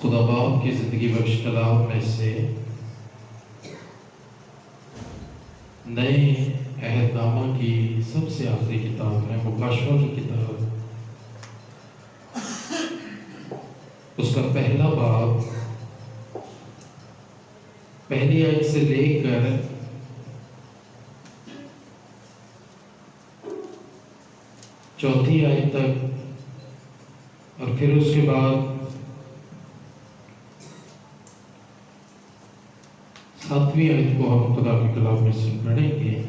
خدا باپ کی زندگی بخش کلام میں سے نئے عہد نامہ کی سب سے آخری کتاب ہے مکاشفہ کی کتاب، اس کا پہلا باب پہلی آیت سے لے کر چوتھی آیت تک اور پھر اس کے بعد 7ویں آیت کو ہم خدا کے کلام میں سے پڑھیں گے۔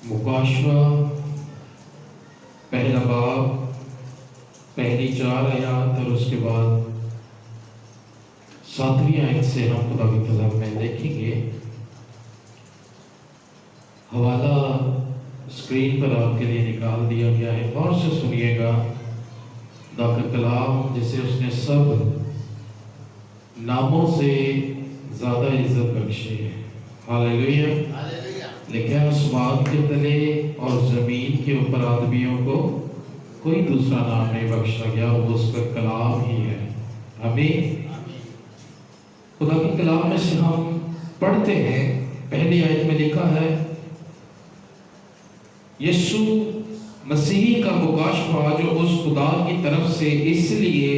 مکاشفہ پہلا باب پہلی 4 آیات اور اس کے بعد 7ویں آیت سے ہم خدا کے کلام میں دیکھیں گے۔ حوالہ اسکرین پر آپ کے لیے نکال دیا گیا ہے، غور سے سنیے گا۔ خدا کا کلام جسے اس نے سب ناموں سے زیادہ عزت بخشی ہے، ہاللیلویہ۔ لیکن آسمان کے تلے اور زمین کے اوپر آدمیوں کو کوئی دوسرا نام نہیں بخشا گیا، وہ اس کا کلام ہی ہے۔ آمین۔ خدا کے کلام میں سے ہم پڑھتے ہیں، پہلی آیت میں لکھا ہے یسوع مسیح کا مکاشفہ جو اس خدا کی طرف سے اس لیے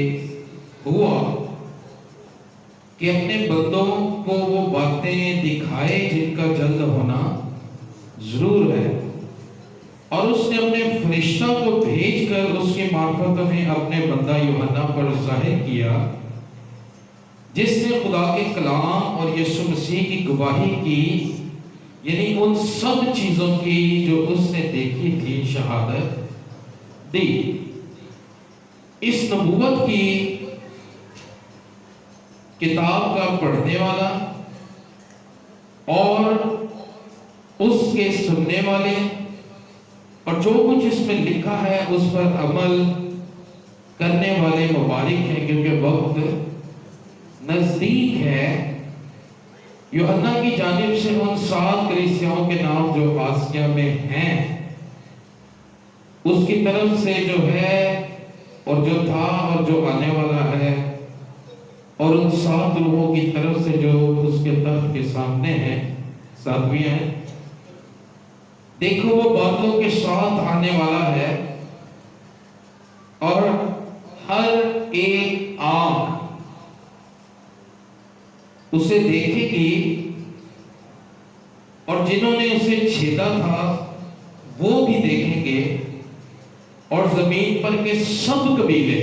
ہوا کہ اپنے بندوں کو وہ باتیں دکھائے جن کا جلد ہونا ضرور ہے، اور اس نے اپنے فرشتہ کو بھیج کر اس کی معرفت میں اپنے بندہ یوحنا پر ظاہر کیا، جس نے خدا کے کلام اور یسوع مسیح کی گواہی کی، یعنی ان سب چیزوں کی جو اس نے دیکھی تھی شہادت دی۔ اس نبوت کی کتاب کا پڑھنے والا اور اس کے سننے والے اور جو کچھ اس میں لکھا ہے اس پر عمل کرنے والے مبارک ہیں، کیونکہ وقت نزدیک ہے۔ یوحنا کی جانب سے ان 7 کلیسیاؤں کے نام جو آسیا میں ہیں، اس کی طرف سے جو ہے اور جو تھا اور جو آنے والا ہے، اور ان 7 لوگوں کی طرف سے جو اس کے تخت کے سامنے ہیں، 7ویں ہے، دیکھو وہ بادلوں کے ساتھ آنے والا ہے، اور ہر ایک آنکھ اسے دیکھے گی، اور جنہوں نے اسے چھیدا تھا وہ بھی دیکھیں گے، اور زمین پر کے سب قبیلے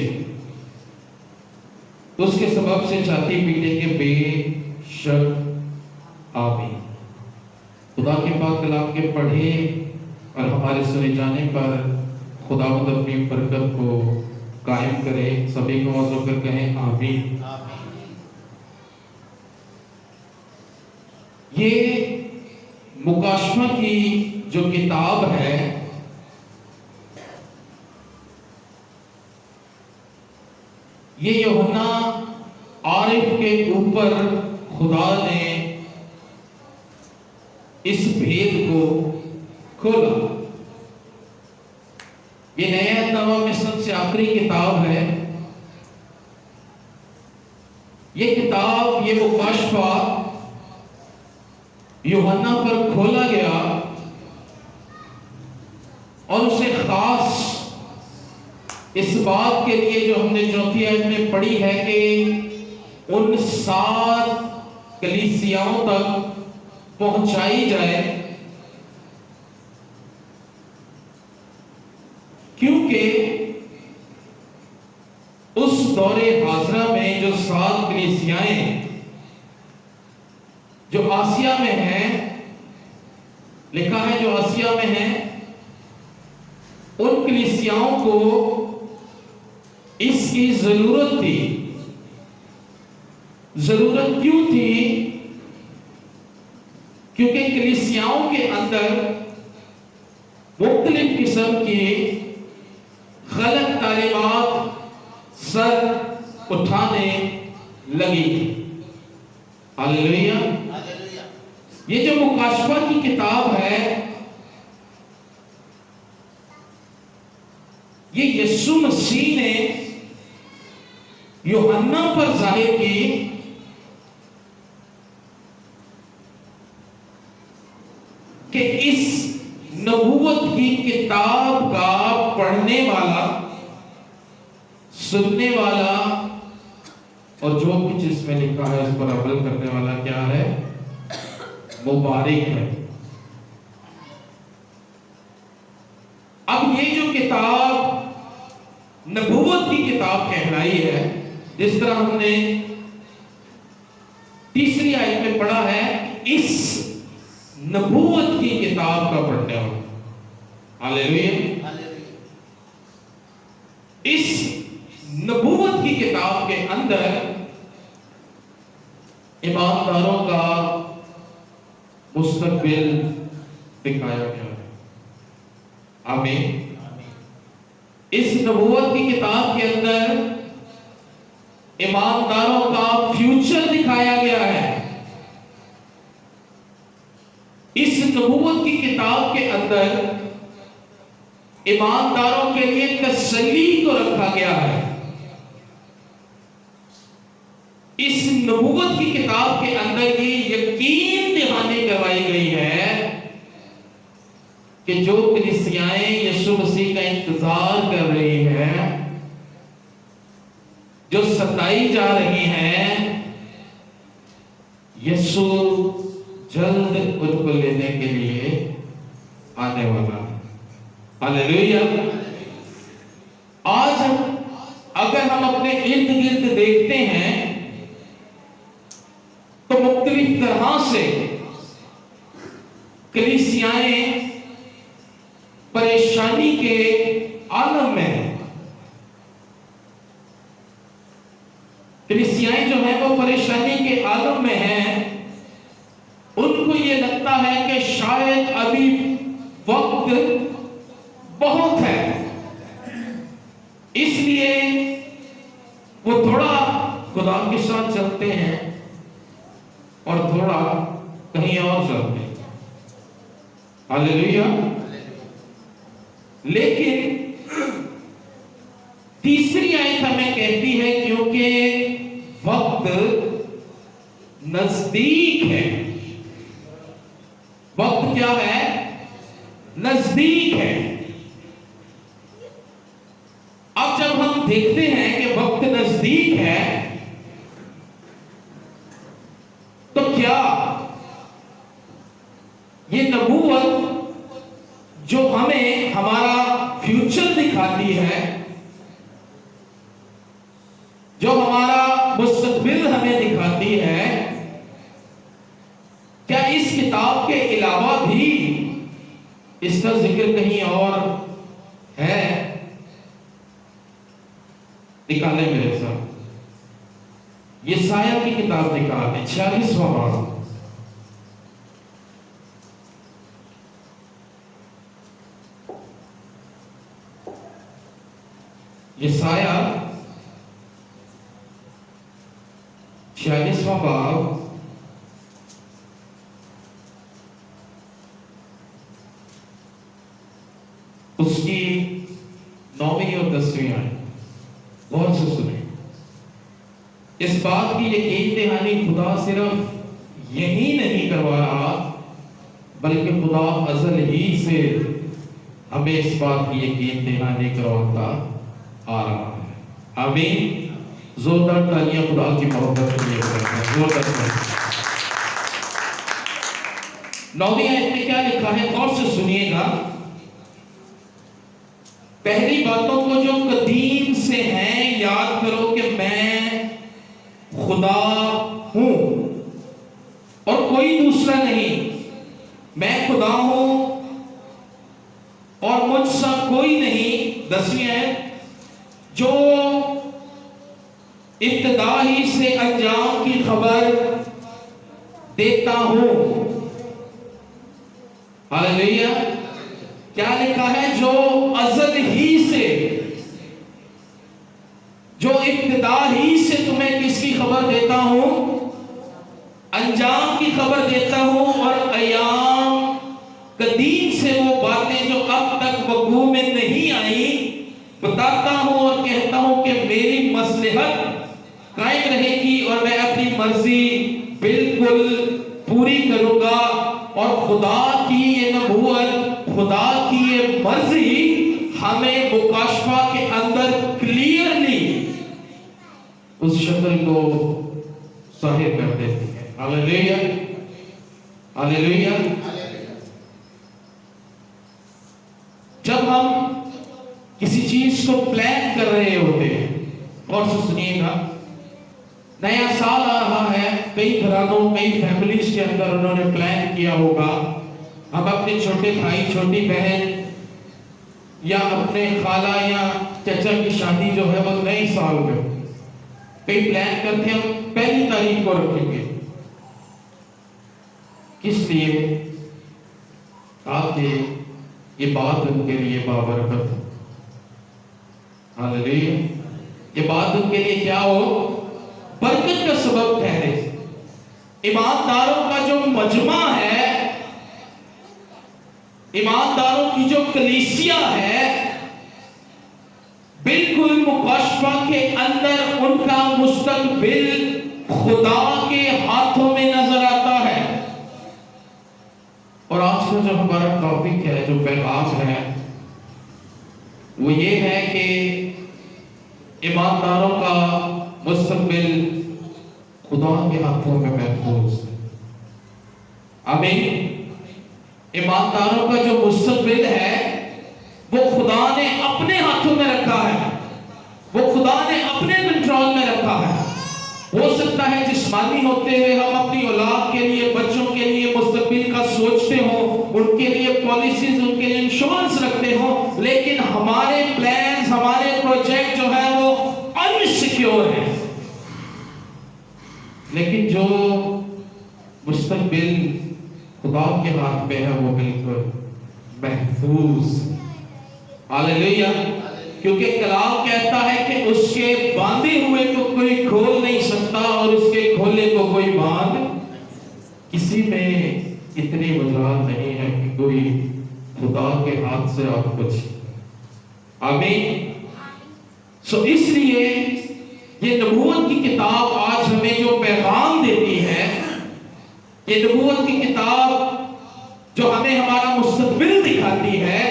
اس کے سبب سے چھاتی پیٹیں گے، بے شک آمین۔ خدا کے پاک کلام کے پڑھے اور ہمارے سنے جانے پر خداوند اپنی برکت کو قائم کرے۔ سبھی کو آواز ہو کر کہیں آمین۔ یہ مکاشفہ کی جو کتاب ہے، یہ یوحنا عارف کے اوپر خدا نے اس بھید کو کھولا۔ یہ نئے عہد نامہ میں سب سے آخری کتاب ہے۔ یہ کتاب، یہ مکاشفہ یوحنا پر کھولا گیا، اور اسے خاص اس بات کے لیے جو ہم نے چوتھی آیت میں پڑھی ہے کہ ان 7 کلیسیاؤں تک پہنچائی جائے، کیونکہ اس دور حاضرہ میں جو 7 کلیسیائیں جو آسیا میں ہیں، لکھا ہے جو آسیا میں ہیں، ان کلیسیاؤں کو اس کی ضرورت تھی۔ ضرورت کیوں تھی؟ کیونکہ کلیسیاؤں کے اندر مختلف قسم کی غلط تعلیمات سر اٹھانے لگی تھی۔ ہاللیلویہ۔ یہ جو مکاشفہ کی کتاب ہے، یہ یسوع مسیح نے यूहन्ना पर जाहिर की कि इस नबूवत की किताब का पढ़ने वाला, सुनने वाला और जो कुछ इसमें लिखा है उस पर अमल करने वाला क्या है? मुबारक है। अब ये जो किताब नबूवत की किताब कहलाई है, जिस तरह हमने तीसरी आयत में पढ़ा है, इस नबूवत की किताब का पढ़ने वाला, हालेलुया, इस नबूवत की किताब के अंदर ईमानदारों का मुस्तकबिल दिखाया गया है। आमीन। इस नबूवत की किताब के अंदर ईमानदारों का फ्यूचर दिखाया गया है। इस नबूवत की किताब के अंदर ईमानदारों के लिए तसल्ली को रखा गया है। इस नबूवत की किताब के अंदर ये यकीन दिहानी करवाई गई है कि जो कलीसियाएं यीशु मसीह का इंतजार कर रही हैं, जो सताई जा रही हैं, यीशु जल्द उनको लेने के लिए आने वाला है। हालेलुया। आज अगर हम अपने इर्द गिर्द देखते हैं तो मुख्तलिफ तरह से कलीसियाएं परेशानी के आलम में हैं। कलीसियाएं जो है वो परेशानी के आलम में हैं। उनको ये लगता है कि शायद अभी वक्त बहुत है, इसलिए वो थोड़ा खुदा के साथ चलते हैं और थोड़ा कहीं और चलते हैं। हालेलुया। लेकिन तीसरी आयत हमें कहती है क्योंकि वक्त नजदीक है। वक्त क्या है? नजदीक है। अब जब हम देखते हैं कि वक्त नजदीक है तो क्या ये नबूवत जो हमें हमारा फ्यूचर दिखाती है, जो हमारा मुस्तकबिल हमें दिखाती है, क्या इस किताब के अलावा भी इसका जिक्र कहीं और है? निकाले मेरे साथ यशायाह की किताब निकालें, 46वां बाब। यशायाह 46वां बाब उसकी 9वीं और 10वीं आयत गौर से सुने। इस बात की यकीन दहानी खुदा सिर्फ यही नहीं करवा रहा, बल्कि खुदा अज़ल ही से हमें इस बात की यकीन दहानी करवाता आ रहा है। आमीन। जोरदार तालियां खुदा की मोहब्बत के लिए करते हैं। जोरदार। 9वीं आयत में क्या लिखा है? गौर से सुनिएगा। पहली बातों को जो कदीम से हैं याद करो कि मैं खुदा हूं और कोई दूसरा नहीं। मैं खुदा हूं और मुझसा कोई नहीं। 10वीं आयत, जो इब्तिदा ही से अंजाम की खबर देता हूं। हालेलुया। क्या लिखा है? जो अज़ल ही से, जो इब्तिदा ही से तुम्हें किसकी खबर देता हूं? अंजाम की खबर देता हूं और अयाम कदीम से वो बातें जो अब तक वक़ूअ में नहीं आई बताता हूं और कहता हूं कि मेरी मसलहत قائم رہے گی اور میں اپنی مرضی بالکل پوری کروں گا، اور خدا کی یہ نبوت، خدا کی یہ مرضی ہمیں مکاشفہ کے اندر کلیئرلی اس شکل کو ظاہر کر دیتی ہے۔ ہاللیلویا، ہاللیلویا۔ جب ہم کسی چیز کو پلان کر رہے ہوتے ہیں، اور سنیے گا، نیا سال آ رہا ہے، کئی گھرانوں، کئی فیملیز کے اندر انہوں نے پلان کیا ہوگا، ہم اپنے چھوٹے بھائی، چھوٹی بہن یا اپنے خالہ یا چچا کی شادی جو ہے وہ نئے سال میں کئی پلان کرتے ہیں، ہم پہلی تاریخ کو رکھیں گے۔ کس لیے؟ تاکہ یہ بات ان کے لیے بابرکت ہو۔ ہاللیلویا، یہ بات ان کے لیے کیا ہو؟ برکت کا سبب ٹھہرے۔ ایمانداروں کا جو مجمع ہے، ایمانداروں کی جو کلیسیا ہے، بالکل مکاشفہ کے اندر ان کا مستقبل خدا کے ہاتھوں میں نظر آتا ہے۔ اور آج کا جو ہمارا ٹاپک ہے، جو پیغام ہے، وہ یہ ہے کہ ایمانداروں کا مستقبل خدا کے ہاتھوں میں محفوظ ہے۔ آمین۔ ایمانداروں کا جو مستقبل ہے وہ خدا نے اپنے ہاتھوں میں رکھا ہے، وہ خدا نے اپنے کنٹرول میں رکھا ہے۔ ہو سکتا ہے جسمانی ہوتے ہوئے ہم اپنی اولاد کے لیے، بچوں کے لیے مستقبل کا سوچتے ہوں، ان کے لیے پالیسیز، ان کے لیے انشورنس رکھتے ہوں، لیکن ہمارے پلانز، ہمارے پروجیکٹ جو ہے وہ انسیکیور ہیں۔ لیکن جو مستقبل خدا کے ہاتھ میں ہے وہ بالکل محفوظ۔ ہاللیلویا، کیونکہ کلام کہتا ہے کہ اس کے باندھے ہوئے کو کوئی کھول نہیں سکتا، اور اس کے کھولے کو کوئی باندھ کسی میں اتنی وجہ نہیں ہے کہ کوئی خدا کے ہاتھ سے آپ بچے۔ آمین۔ اس لیے یہ نبوت کی کتاب آج ہمیں جو پیغام دیتی ہے، یہ نبوت کی کتاب جو ہمیں ہمارا مستقبل دکھاتی ہے،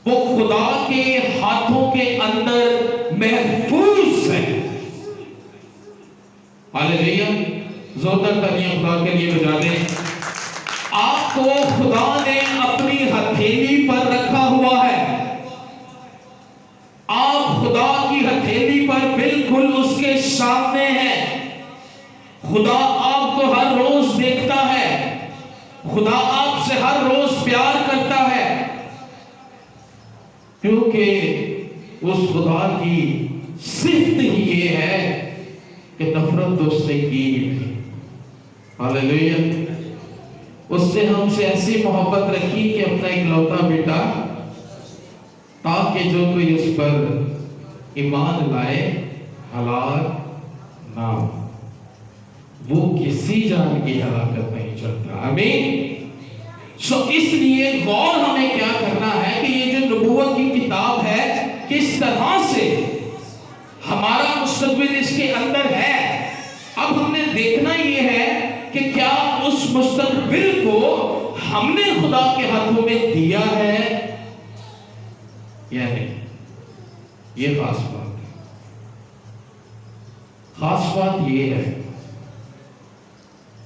وہ خدا کے ہاتھوں کے اندر محفوظ ہے۔ ہاللیلویا، زوردار تالیاں خدا کے لیے بجا دیں۔ آپ کو خدا نے اپنی ہتھیلی پر رکھا ہوا ہے، آپ خدا کی ہتھیلی پر بالکل اس کے سامنے ہیں۔ خدا آپ کو ہر روز دیکھتا ہے، خدا آپ سے ہر روز پیار کرتا ہے، کیونکہ اس خدا کی صفت ہی یہ ہے کہ نفرت اس نے کی تھی۔ ہاللیلویا، اس نے ہم سے ایسی محبت رکھی کہ اپنا اکلوتا بیٹا، تاکہ جو کوئی اس پر ایمان لائے ہلاک نہ ہو، وہ کسی جان کی ہلاکت نہیں چاہتا۔ آمین۔ اس لیے غور ہمیں کیا کرنا ہے کہ یہ جو نبوت کی کتاب ہے، کس طرح سے ہمارا مستقبل اس کے اندر ہے۔ اب ہم نے دیکھنا یہ ہے کہ کیا اس مستقبل کو ہم نے خدا کے ہاتھوں میں دیا ہے یا نہیں۔ یہ خاص بات ہے۔ خاص بات یہ ہے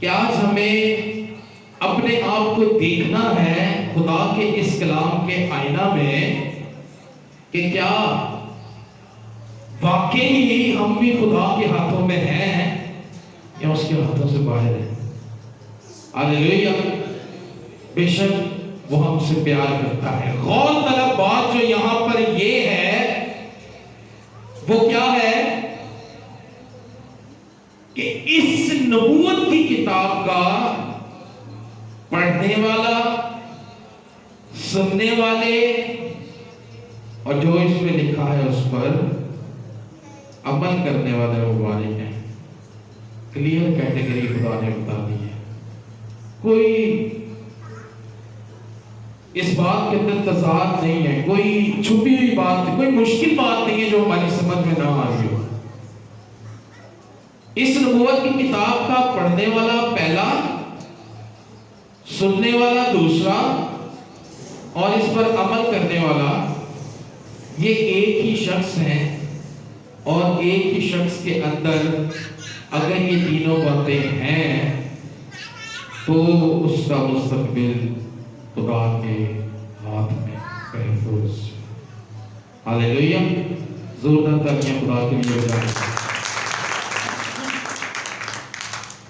کہ آج ہمیں اپنے آپ کو دیکھنا ہے خدا کے اس کلام کے آئینہ میں کہ کیا واقعی ہم بھی خدا کے ہاتھوں میں ہیں یا اس کے ہاتھوں سے باہر ہیں۔ ہاللیلویا، بے شک وہ ہم سے پیار کرتا ہے۔ غور طلب بات جو یہاں پر یہ ہے وہ کیا ہے کہ اس نبوت کی کتاب کا پڑھنے والا، سننے والے اور جو اس میں لکھا ہے اس پر عمل کرنے والے مبارک ہیں۔ کلیئر کیٹیگری خدا نے بتا دی ہے۔ کوئی اس بات کے اندر تضاد نہیں ہے، کوئی چھپی ہوئی بات نہیں، کوئی مشکل بات نہیں ہے جو ہماری سمجھ میں نہ آ رہی ہو۔ इस नबूवत की किताब का पढ़ने वाला पहला, सुनने वाला दूसरा और इस पर अमल करने वाला, ये एक ही शख्स है। और एक ही शख्स के अंदर अगर ये तीनों बातें हैं तो उसका मुस्तकबिल खुदा के हाथ में महफूज। हालेलुया, जोरदार तालियां खुदा के लिए बजाएं।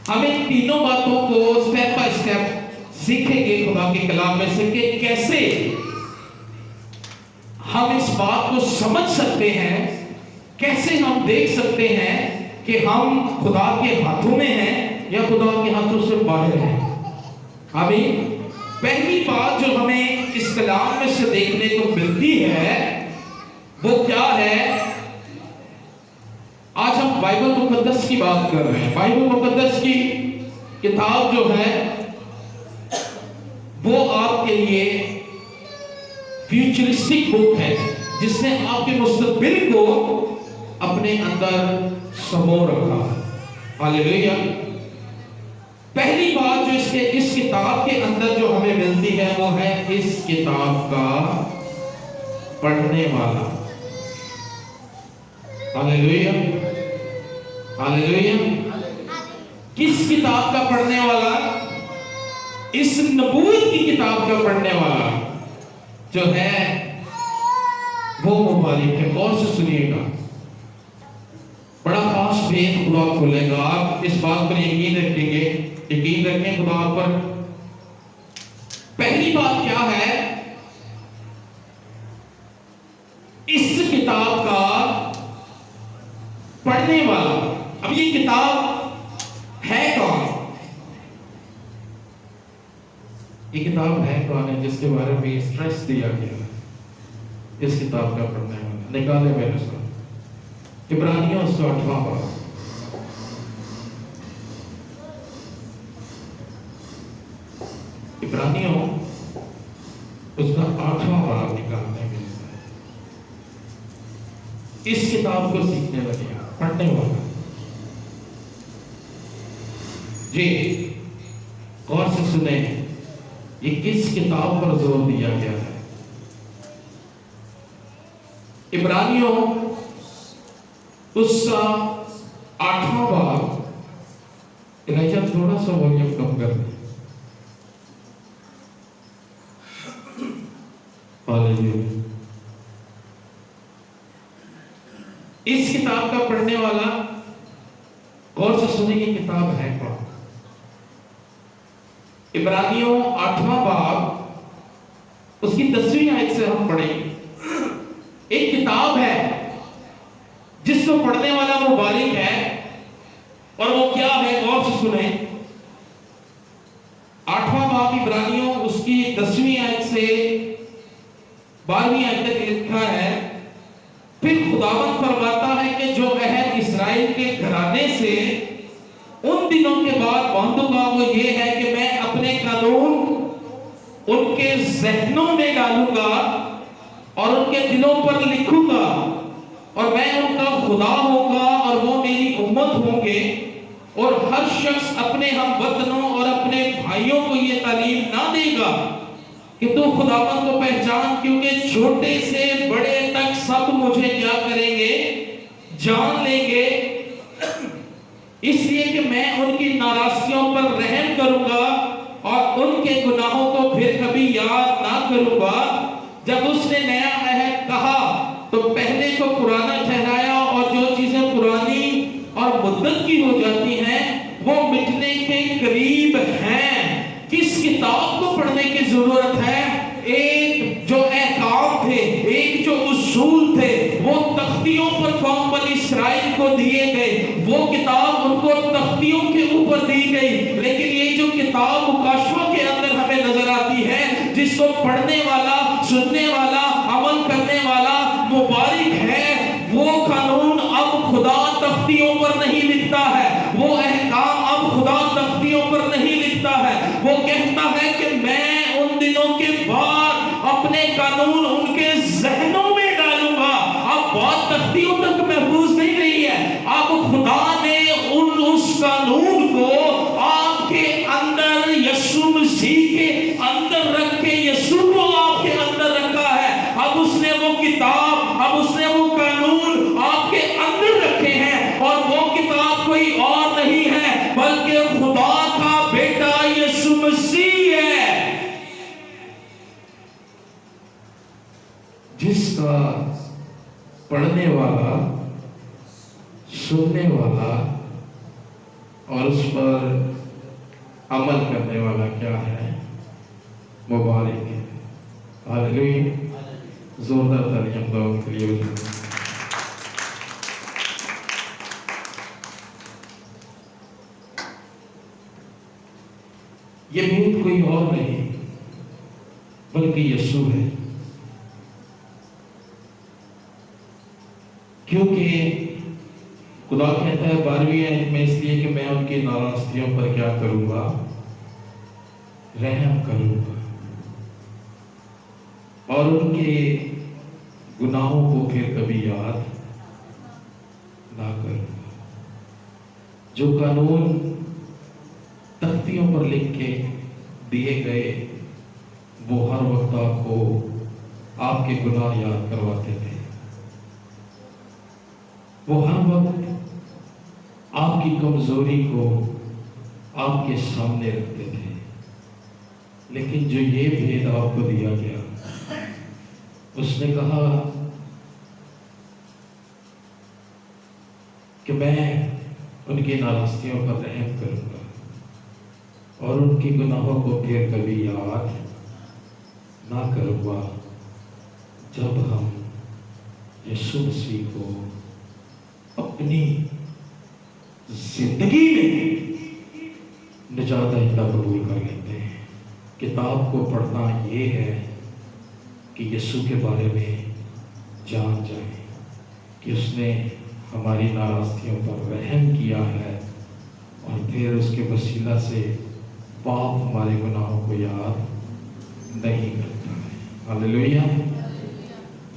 हम इन तीनों बातों को स्टेप बाय स्टेप सीखेंगे खुदा के कलाम में से कि कैसे हम इस बात को समझ सकते हैं, कैसे हम देख सकते हैं कि हम खुदा के हाथों में हैं या खुदा के हाथों से बाहर हैं। अभी पहली बात जो हमें इस कलाम में से देखने को मिलती है वो क्या है? आज हम बाइबल मुकद्दस की बात कर रहे हैं। बाइबल मुकद्दस की किताब जो है वो आपके लिए फ्यूचरिस्टिक बुक है, जिसने आपके मुस्तकबिल को अपने अंदर समो रखा। हालेलुया। पहली बात जो इस किताब के अंदर जो हमें मिलती है वो है इस किताब का पढ़ने वाला। Hallelujah, hallelujah. किस किताब का पढ़ने वाला? इस नबूवत की किताब का पढ़ने वाला जो है वो मुबारक है। गौर से सुनिएगा, बड़ा खास भेद खुदा खोलेगा। आप इस बात पर यकीन रखेंगे, यकीन रखें खुदा पर। पहली बात क्या है? इस किताब का पढ़ने वाला। अब ये किताब है कौन? ये किताब है कौन है जिसके बारे में स्ट्रेस दिया गया है? इस किताब का पढ़ने वाला निकाले मेरे साथ इब्रानियों उसका 8वां बाब। इब्रानियों उसका 8वां बाब निकालने में इस किताब को सीखने लगे, पढ़ने वाला जी। गौर से सुने, ये किस किताब पर जोर दिया गया है? इब्रानियों उसका 8वां बाब। इलाइजा थोड़ा सा वॉल्यूम कम कर दे। हालेलुया। इस किताब का पढ़ने वाला, गौर से सुने, ये किताब है कौन? इब्रानियों 8वां बाब उसकी 10वीं आयत से हम पढ़ेंगे। एक किताब है जिसको पढ़ने वाला मुबारक है, और वो क्या है? गौर से सुने। 8वां बाब इब्रानियों उसकी 10वीं आयत से 12वीं आयत तक लिखा है, फिर खुदावंद फरमाता है कि जो अहद इस्राएल के घराने से उन दिनों के बाद बांधूंगा वो ये है कि मैं अपने कानून उनके ज़हनों में डालूंगा और उनके दिलों पर लिखूंगा, और मैं उनका खुदा होगा और वो मेरी उम्मत होंगे। और हर शख्स अपने हमवतनों और अपने भाइयों को ये तालीम ना देगा कि तू खुदावंद को पहचान, क्योंकि छोटे से बड़े तक सब मुझे क्या करेंगे? जान लेंगे। इसलिए कि मैं उनकी नाराज़ियों पर रहम करूंगा और उनके गुनाहों को फिर कभी याद ना करूंगा। जब उसने नया अहद कहा तो पहले को पुराना ठहराया, और जो चीजें पुरानी और मुद्दत की हो जाती हैं वो मिटने के करीब हैं। किस किताब को पढ़ने की जरूरत है? एक जो अहकाम थे, एक जो उसूल थे, वो तख्तियों पर कौम बनी इस्राइल को दिए गए। वो किताब उनको तख्तियों के ऊपर दी गई। लेकिन ये जो किताब मुकाशवा के अंदर हमें नजर आती है, जिसको पढ़ने वाला, सुनने वाला, अमल करने वाला मुबारक है, वो कानून अब खुदा तख्तियों पर नहीं लिखता है, वो अहकाम अब खुदा तख्तियों पर नहीं लिखता है। वो कहता है कि मैं उन दिनों के बाद अपने कानून उनके ज़हनों में डालूंगा। अब बात तख्तियों तक महफूज नहीं रही है, अब खुदा ने पढ़ने वाला, सुनने वाला और उस पर अमल करने वाला क्या है? मुबारक है। हालेलुया। जोरदार तालियां दो उनके लिए। ये भेद कोई और नहीं बल्कि यीशु है, क्योंकि खुदा कहता है 12वीं आयत में, इसलिए कि मैं उनकी नाराजगियों पर क्या करूंगा? रहम करूंगा और उनके गुनाहों को फिर कभी याद ना करूंगा। जो कानून तख्तियों पर लिख के दिए गए वो हर वक्त आपको आपके गुनाह याद करवाते थे, वो हर वक्त आपकी कमजोरी को आपके सामने रखते थे। लेकिन जो ये भेद आपको दिया गया, उसने कहा कि मैं उनकी नाराजगियों पर रहम करूंगा और उनके गुनाहों को फिर कभी याद ना करूंगा। जब हम यीशु मसीह को अपनी जिंदगी में निजात दहिंदा कबूल कर लेते हैं। किताब को पढ़ना ये है कि यीशु के बारे में जान जाए कि उसने हमारी नाराजगियों पर रहम किया है और फिर उसके वसीला से पाप हमारे गुनाहों को याद नहीं करता है। हालेलुया।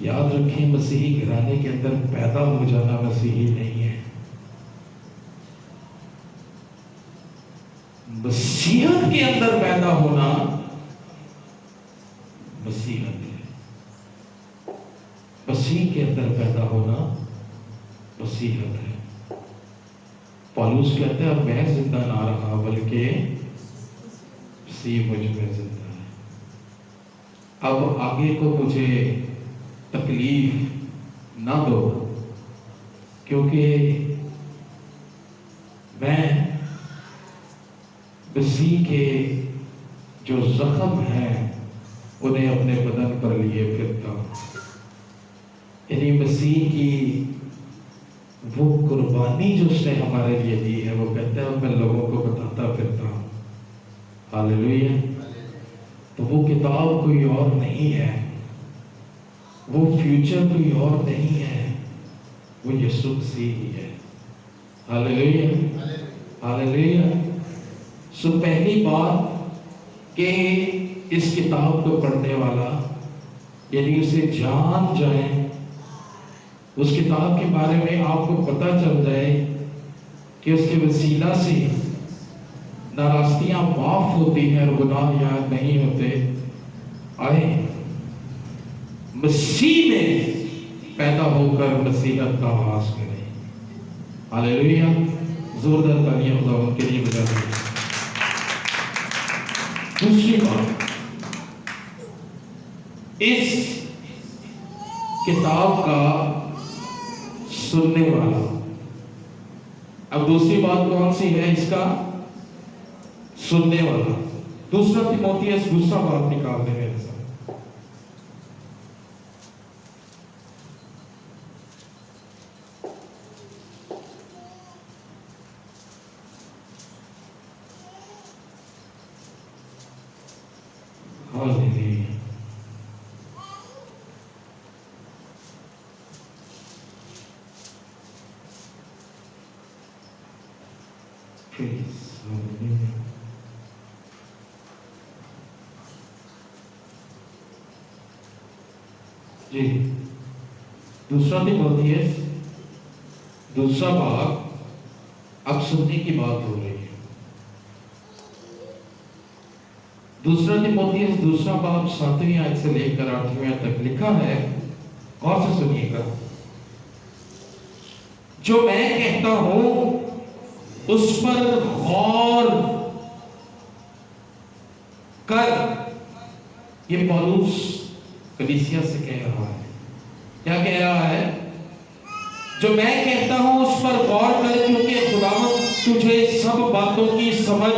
याद रखें, मसीही घराने के अंदर पैदा हो जाना मसीही नहीं है, मसीहत के अंदर पैदा होना मसीहत है। मसीह के अंदर पैदा होना मसीहत है। पौलुस कहते हैं अब मैं जिंदा ना रहा बल्कि मसीह मुझ में जिंदा है। अब आगे को मुझे तकलीफ ना दो, क्योंकि मैं मसीह के जो जख्म हैं उन्हें अपने बदन पर लिए फिरता हूं। यानी मसीह की वो कुर्बानी जो उसने हमारे लिए दी है, वो कहता है मैं लोगों को बताता फिरता हूं। हालेलुया। तो वो किताब कोई और नहीं है, वो फ्यूचर कोई और नहीं है, वो यीशु मसीह ही है। हालेलुया। हालेलुया। सो पहली बात कि इस किताब को पढ़ने वाला यदि उसे जान जाए, उस किताब के बारे में आपको पता चल जाए कि उसके वसीला से नाराजगियां माफ होती हैं और गुनाह याद नहीं होते, आए मसीह में पैदा होकर मसीहत का आवाज करें। हालेलुया। जोरदार तालियां खुदा के लिए बजा दें। दूसरी बात, इस किताब का सुनने वाला। अब दूसरी बात कौन सी है? इसका सुनने वाला। दूसरा तीमुथियुस दूसरा बात निकाल दे मेरे साथ। हालेलुया। जी, दूसरा तीमुथियुस दूसरा भाग। अब सुनने की बात हो रही है। दूसरा तीमुथियुस दूसरा भाग 7वीं आयत से लेकर 8वीं आयत तक लिखा है। गौर से सुनिएगा। जो मैं कहता हूं उस पर गौर कर। ये पौलुस कलीसिया से कह रहा है। क्या कह रहा है? जो मैं कहता हूं उस पर गौर कर, क्योंकि खुदावंद तुझे सब बातों की समझ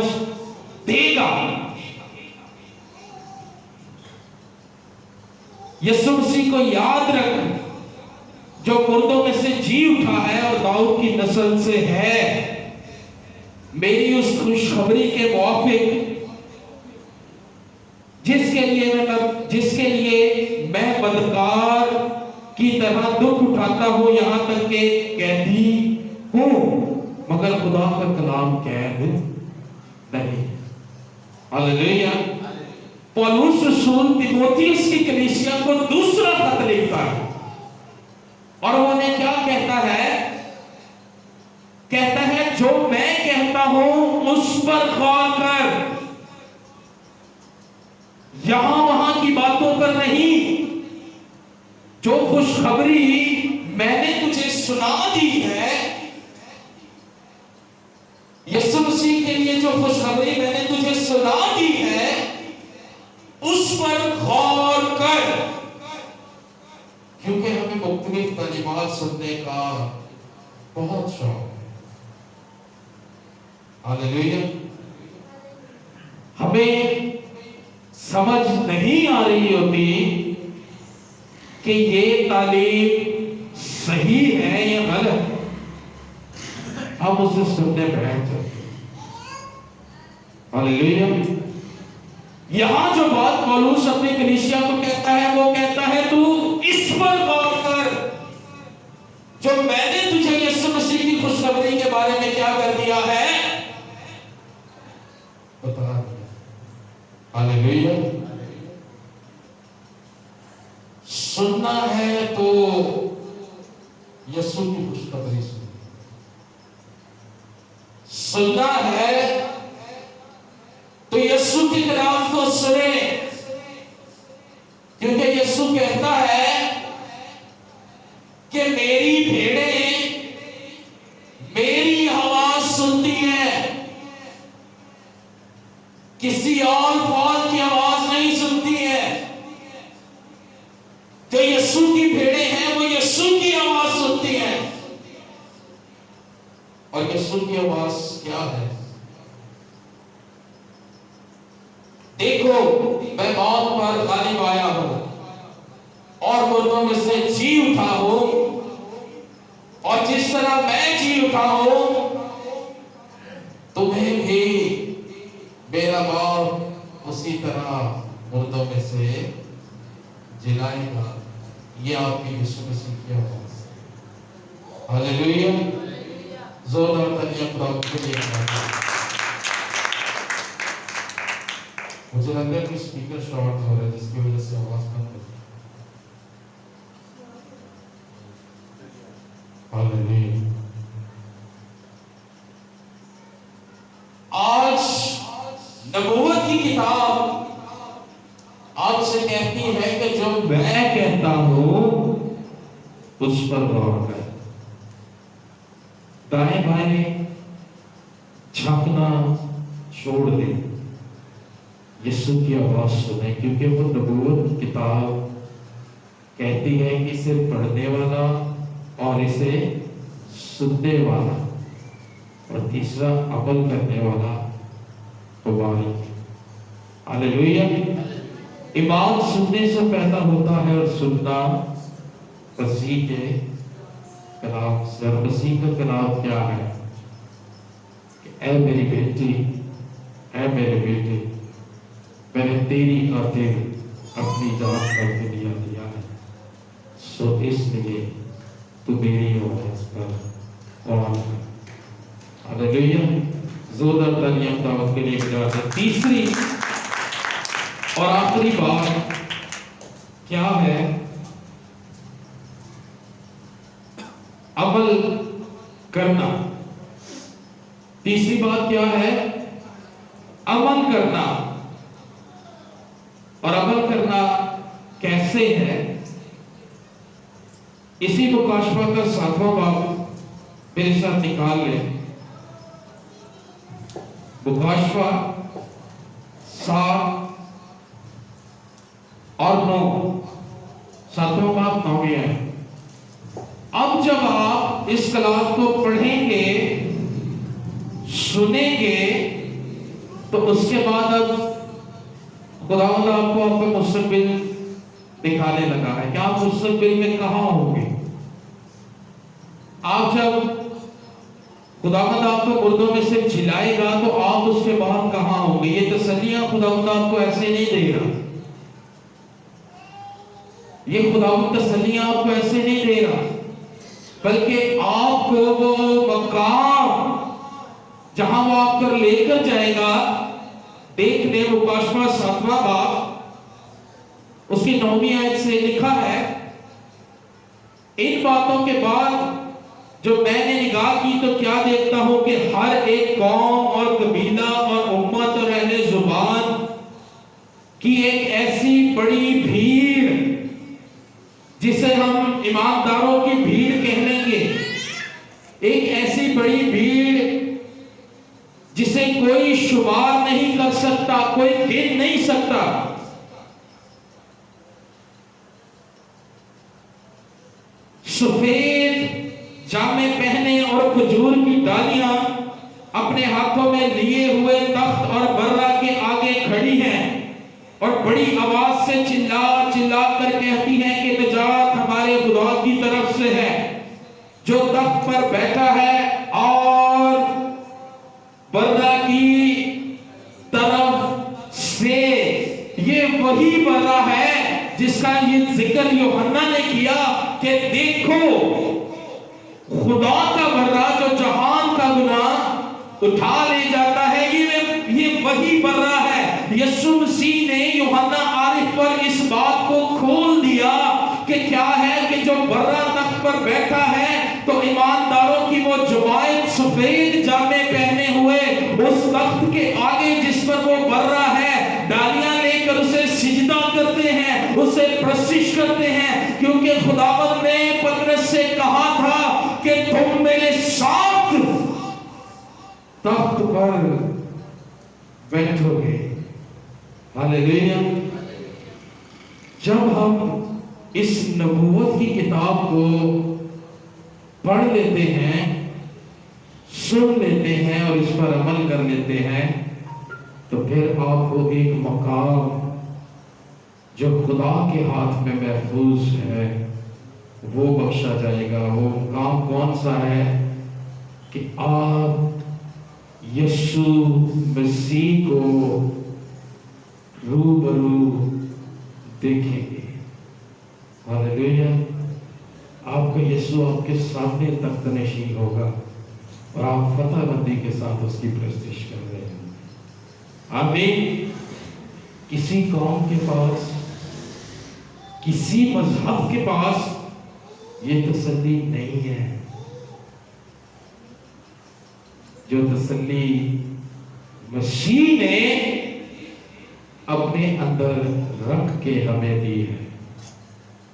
देगा। यीशु मसीह को याद रख, जो मुर्दों में से जी उठा है और दाऊद की नस्ल से है। मेरी उस खुशखबरी के मुआफिक जिसके लिए मैं बदकार की तरह दुख उठाता हूं, यहां तक के कैदी हूं, मगर खुदा का कलाम कैद नहीं। हालेलुया। पौलुस रसूल तीमुथियुस की कलीसिया को दूसरा खत लिखता है और वो ने क्या कहता है? कहता है जो मैं कहता हूं उस पर गौर कर, यहां वहां की बातों पर नहीं। जो खुशखबरी मैंने तुझे सुना दी है, यीशु मसीह के लिए जो खुशखबरी मैंने तुझे सुना दी है, उस पर गौर कर, क्योंकि हमें मुख्तलिफ तर्जुमात सुनने का बहुत शौक है। हालेलुया। हमें समझ नहीं आ रही होती कि ये तालीम सही है या गलत, हम उसे सुनने बैठ जाते हैं। हालेलुया। यहां जो बात पौलुस अपनी कलीसिया को कहता है, वो कहता है तू इस पर गौर कर, जो मैंने तुझे यीशु मसीह की खुशखबरी के बारे में क्या कर दिया है, बता दिया। हालेलुया। सुनना है तो यीशु की खुशखबरी सुनना है तो यीशु के कलाम को सुने, क्योंकि यीशु कहता है कि मेरी भेड़ें मेरी आवाज सुनती हैं, किसी और फौज की आवाज नहीं सुनती है। जो यीशु की भेड़ें हैं वो यीशु की आवाज सुनती हैं। और यीशु की आवाज क्या है? देखो मैं मौत पर गालिब आया हूं और मुर्दों में से जी उठा हूं, और जिस तरह मैं जी उठा हूं तुम्हें भी मेरा बाप उसी तरह मुर्दों में से जिलाएगा। ये आपकी यीशु मसीह की आवाज है। हालेलुया। जोरदार तालियां खुदा के लिए। मुझे लग रहा है कि स्पीकर शॉर्ट हो रहा है, जिसकी वजह से आवाज बंद हो गई। हालेलुया। आज नबूवत की किताब आपसे कहती है कि जो मैं कहता हूं उस पर गौर कर। दाएं बाएं झांकना छोड़ दे, यीशु की आवाज सुने, क्योंकि वो नबूवत की किताब कहती है कि इसे पढ़ने वाला और इसे सुनने वाला और तीसरा अमल करने वाला मुबारक। हालेलुया। ईमान सुनने से पैदा होता है और सुनना मसीह के कलाम से। और मसीह का कलाम क्या है? कि ऐ मेरी बेटी, ऐ मेरे बेटे, मैंने तेरी खातिर अपनी जान पर दिया है, सो इसलिए तू मेरी आवाज पर गौर कर। हालेलुया। जोरदार तालियां खुदावंद के लिए बजाते हैं। तीसरी और आखिरी बात क्या है? अमल करना। तीसरी बात क्या है? अमल करना। और अमल करना कैसे है? इसी मुकाशफा का 7वां बाब मेरे साथ निकाल ले। मुकाशफा 7 और 9, 7वां बाब 9 है। अब जब आप اس کلام کو پڑھیں گے، سنیں گے، تو اس کے بعد اب خداوند آپ کو آپ کا مستقبل دکھانے لگا ہے کہ آپ مستقبل میں کہاں ہوں گے۔ آپ جب خداوند آپ کو مردوں میں سے جلائے گا تو آپ اس کے بعد کہاں ہوں گے۔ یہ تسلیاں خداوند آپ کو ایسے نہیں دے رہا، یہ خداوند تسلیاں آپ کو ایسے نہیں دے رہا، بلکہ آپ کو وہ مقام جہاں وہ آپ کر لے کر جائے گا، دیکھ لیں مکاشفہ 7واں باب اس کی 9ویں آیت سے لکھا ہے، ان باتوں کے بعد جو میں نے نگاہ کی تو کیا دیکھتا ہوں کہ ہر ایک قوم اور قبیلہ اور امت اور اہل زبان کی ایک ایسی بڑی بھیڑ جسے ہم ایمانداروں کی بھیڑ کہہ لیں گے، ایک ایسی بڑی بھیڑ جسے کوئی شمار نہیں کر سکتا، کوئی گن نہیں سکتا، سفید جامے پہنے اور کھجور کی ڈالیاں اپنے ہاتھوں میں لیے ہوئے تخت اور برہ کے آگے کھڑی ہیں اور بڑی آواز سے چلا چلا کر کہتی ہیں کہ نجات ہمارے خدا کی طرف سے ہے جو تخت پر بیٹھا ہے اور برہ کی طرف سے۔ یہ وہی برہ ہے جس کا یہ ذکر یوحنا نے کیا کہ دیکھو خدا کا برہ جو جہان کا گناہ اٹھا لے جاتا ہے، یہ وہی برہ ہے۔ یسوع مسیح نے یوحنا عارف پر اس بات کو کھول دیا کہ کیا ہے کہ جو برہ تخت پر بیٹھا ہے تو ایمانداروں کی وہ جماعت سفید جامے پہنے ہوئے اس تخت کے آگے جس پر وہ برہ ہے ڈالیاں لے کر اسے سجدہ کرتے ہیں، اسے پرستش کرتے ہیں، کیونکہ خداوند نے پطرس سے کہا تھا کہ تم میرے ساتھ تخت پر بیٹھو گے۔ ہاللیلویا۔ جب ہم اس نبوت کی کتاب کو پڑھ لیتے ہیں، سن لیتے ہیں اور اس پر عمل کر لیتے ہیں، تو پھر آپ کو ایک مقام جو خدا کے ہاتھ میں محفوظ ہے وہ بخشا جائے گا۔ وہ مقام کون سا ہے کہ آپ یسوع مسیح کو روبرو دیکھیں گے۔ ہاللیلویا۔ آپ کا یسوع آپ کے سامنے تخت نشین ہوگا اور آپ فتح بندی کے ساتھ اس کی پرستش کر رہے ہیں۔ آمین۔ کسی قوم کے پاس، کسی مذہب کے پاس یہ تسلی نہیں ہے۔ جو تسلی مسیح نے اپنے اندر رکھ کے ہمیں دی ہے۔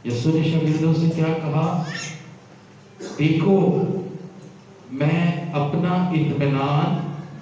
یسوع نے شاگردوں سے کیا کہا؟ دیکھو میں اپنا اطمینان